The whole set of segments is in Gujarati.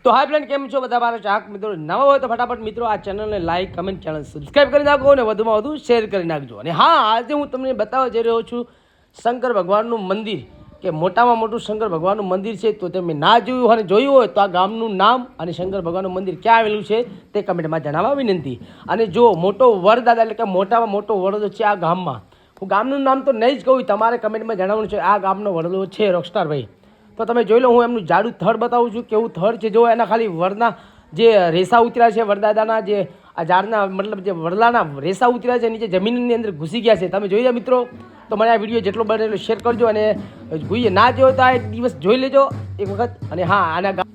તો હાય ફ્રેન્ડ, કેમ છો બધા મારા ચાહક મિત્રો? નવા હોય તો ફટાફટ મિત્રો આ ચેનલને લાઈક, કમેન્ટ, ચેનલ સબસ્ક્રાઈબ કરી નાખો અને વધુમાં વધુ શેર કરી નાખજો. અને હા, આજે હું તમને બતાવવા જઈ રહ્યો છું શંકર ભગવાનનું મંદિર, કે મોટામાં મોટું શંકર ભગવાનનું મંદિર છે. તો તમે ના જોયું હોય અને જોયું હોય તો આ ગામનું નામ અને શંકર ભગવાનનું મંદિર ક્યાં આવેલું છે તે કમેન્ટમાં જણાવવા વિનંતી. અને જો મોટો વરદાદા એટલે કે મોટામાં મોટો વડલો છે આ ગામમાં. હું ગામનું નામ તો નહીં જ કહું, તમારે કમેન્ટમાં જણાવવાનું છે આ ગામનો વડલો છે રોકસ્ટાર ભાઈ. તો તમે જોઈ લો, હું એમનું જાડું થડ બતાવું છું, કેવું થડ છે. જો એના ખાલી વડના જે રેસા ઉતર્યા છે, વરદાદાના જે આ ઝાડના મતલબ જે વડલાના રેસા ઉતર્યા છે, નીચે જમીનની અંદર ઘૂસી ગયા છે. તમે જોઈ લો મિત્રો. તો મને આ વિડીયો જેટલો બને એટલો શેર કરજો, અને જોઈએ ના જોયો તો આ એક દિવસ જોઈ લેજો એક વખત. અને હા, આના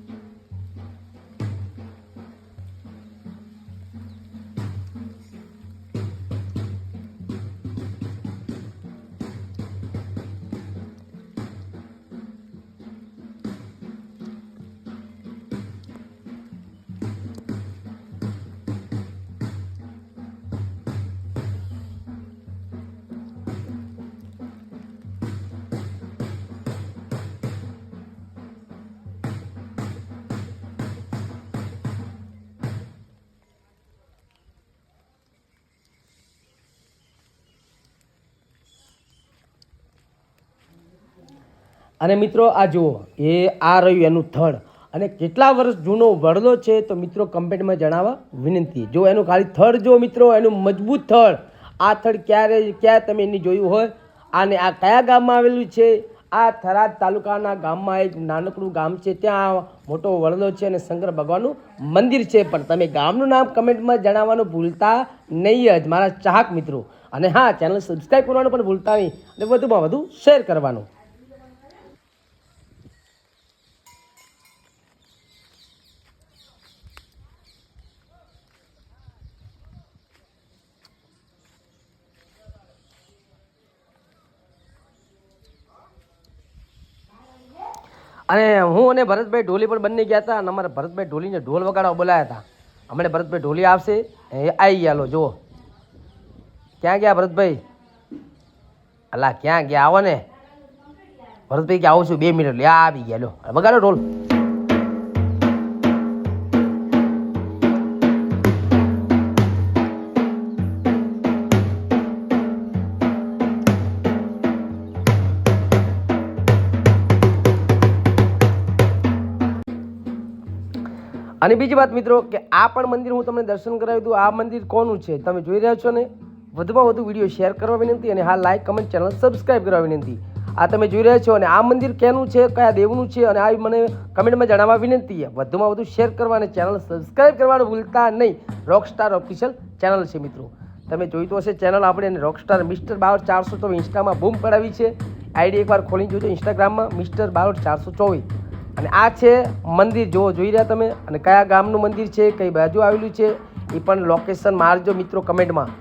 અને મિત્રો આ જુઓ, એ આ રહ્યું એનું થડ. અને કેટલા વર્ષ જૂનો વડલો છે તો મિત્રો કમેન્ટમાં જણાવવા વિનંતી. જો એનું ખાલી થડ જો મિત્રો, એનું મજબૂત થડ. આ થડ ક્યાં તમે એની જોયું હોય? આને આ કયા ગામમાં આવેલું છે? આ થરાદ તાલુકાના ગામમાં એક નાનકડું ગામ છે, ત્યાં મોટો વડલો છે અને શંકર ભગવાનનું મંદિર છે. પણ તમે ગામનું નામ કમેન્ટમાં જણાવવાનું ભૂલતા નહીં જ મારા ચાહક મિત્રો. અને હા, ચેનલ સબસ્ક્રાઈબ કરવાનું પણ ભૂલતા નહીં, અને વધુમાં વધુ શેર કરવાનું. અને હું અને ભરતભાઈ ઢોલી પણ બંને ગયા હતા, અને અમારા ભરતભાઈ ઢોલીને ઢોલ વગાડવા બોલાયા હતા. હમણાં ભરતભાઈ ઢોલી આવશે, એ આવી ગયા. લો જુઓ, ક્યાં ગયા ભરતભાઈ? અલા ક્યાં ગયા? આવો ને ભરતભાઈ, કે આવું છું 2 મિનિટ. લે આવી ગયા. લો વગાડો ઢોલ. અને બીજી વાત મિત્રો, કે આ પણ મંદિર હું તમને દર્શન કરાવી દઉં. આ મંદિર કોનું છે તમે જોઈ રહ્યા છો ને? વધુમાં વધુ વિડીયો શેર કરવા વિનંતી, અને હા, લાઈક, કમેન્ટ, ચેનલ સબસ્ક્રાઈબ કરવા વિનંતી. આ તમે જોઈ રહ્યા છો, અને આ મંદિર કેનું છે, કયા દેવનું છે, અને આ મને કમેન્ટમાં જણાવવા વિનંતી. વધુમાં વધુ શેર કરવા અને ચેનલ સબસ્ક્રાઈબ કરવાનું ભૂલતા નહીં. રોકસ્ટાર ઓફિશિયલ ચેનલ છે મિત્રો. તમે જોઈ તો હશે ચેનલ આપણે, રોકસ્ટાર મિસ્ટર બાવળ 424 ઇન્સ્ટામાં બૂમ પડાવી છે. આઈડી એકવાર ખોલી જોજો ઇન્સ્ટાગ્રામમાં, મિસ્ટર બાવળ 424. અને આ છે મંદિર, જોઈ રહ્યા તમે. અને કયા ગામનું મંદિર છે, કઈ બાજુ આવેલું છે, એ પણ લોકેશન મારજો મિત્રો કમેન્ટમાં.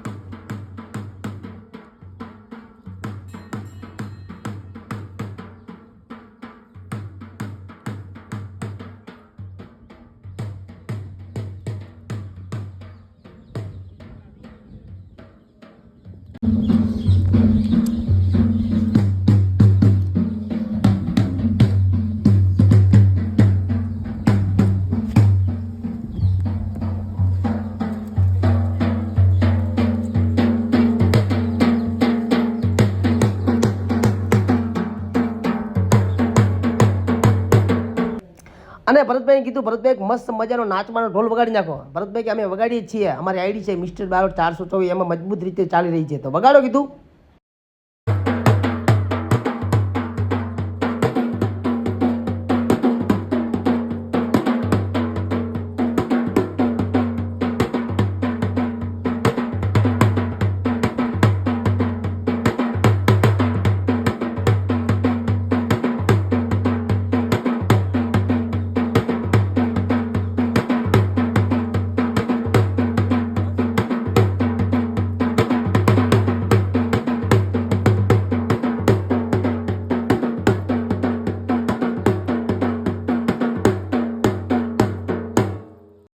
અને ભરતભાઈ કીધું, ભરતભાઈ એક મસ્ત મજાનો નાચવાનો ઢોલ વગાડી નાખો. ભરતભાઈ કે અમે વગાડીએ છીએ, અમારી આઈડી છે મિસ્ટર બાવળ 424, એમાં મજબૂત રીતે ચાલી રહી છે, તો વગાડો કીધું.